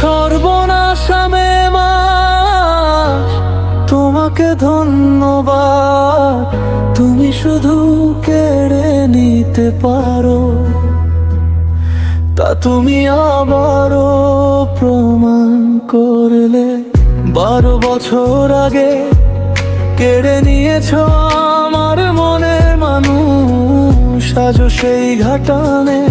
সর্বনাশা মেমাস, তোমাকে ধন্যবাদ। তুমি শুধু কেড়ে নিতে পারো, তা তুমি আবারও প্রমাণ করলে। 12 বছর আগে কেড়ে নিয়েছো আমার মনের মানুষ, আজও সেই ঘাটানে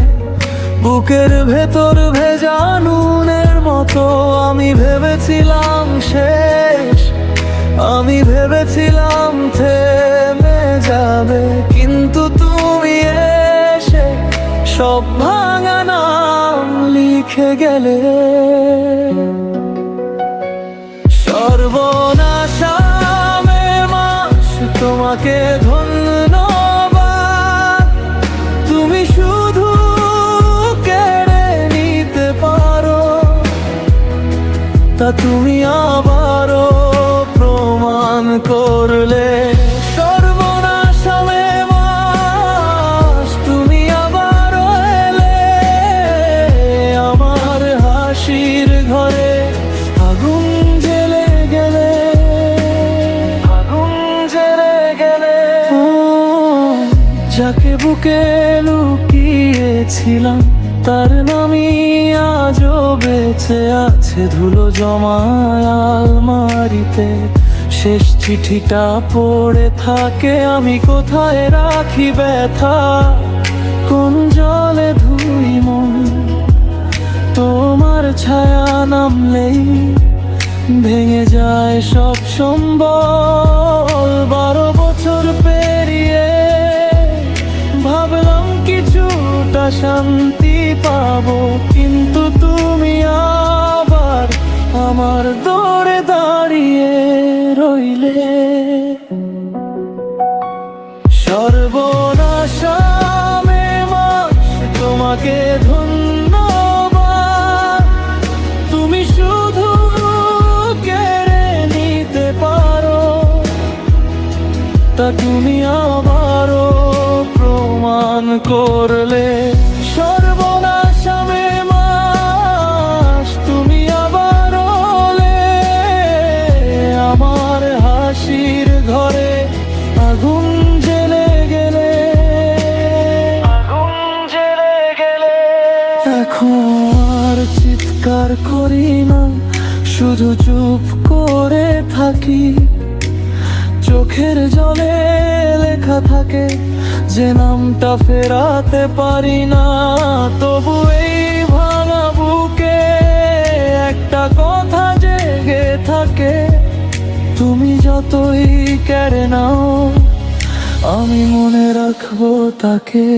বুকের ভেতর ভেজা নুনের মতো। আমি ভেবেছিলাম শেষ, আমি ভেবেছিলাম থেমে যাবে, কিন্তু তুমি এসে সব ভাঙা নাম লিখে গেলে। সর্বনাশা মেমাস, তোমাকে ধন্যবাদ। তুমি শুধু কেড়ে নিতে পারো, তা তুমি আবারও প্রমাণ করলে। সর্বনাশা মেমাস, তুমি আবারও এলে আমার হাসির ঘরে। আগুন জ্বেলে গেলে, আগুন জ্বেলে গেলে। যাকে বুকে লুকিয়েছিলাম তার নামই আজও বেঁচে আছে ধুলো জমায় আলমারিতে। শেষ চিঠিটা পড়ে থাকে, আমি কোথায় রাখি ব্যথা, কোন জলে ধুই মন। তোমার ছায়া নামলেই ভেঙে যায় সব সম্বল। 12 বছর পেরিয়ে ভাবলাম কিছুটা শান্তি পাবো, কিন্তু তুমি আবার আমার দৌড়ে দাঁড়িয়ে রইলে। সর্বনাশা মেমাস, তোমাকে ধন্যবাদ। তুমি শুধু কেড়ে নিতে পারো, তা তুমি আবারও প্রমাণ করলে। সর্বনাশা মেমাস, তুমি আবারও এলে আমার হাসির ঘরে। আগুন জ্বেলে গেলে, আগুন জ্বেলে গেলে। এখন আর চিৎকার করি না, শুধু চুপ করে থাকি। চোখের জলে লেখা থাকে যে নামটা ফেরাতে পারি না। তবু এই ভাঙা বুকে একটা কথা জেগে থাকে, তুমি যতই কেড়ে নাও আমি মনে রাখবো তাকে।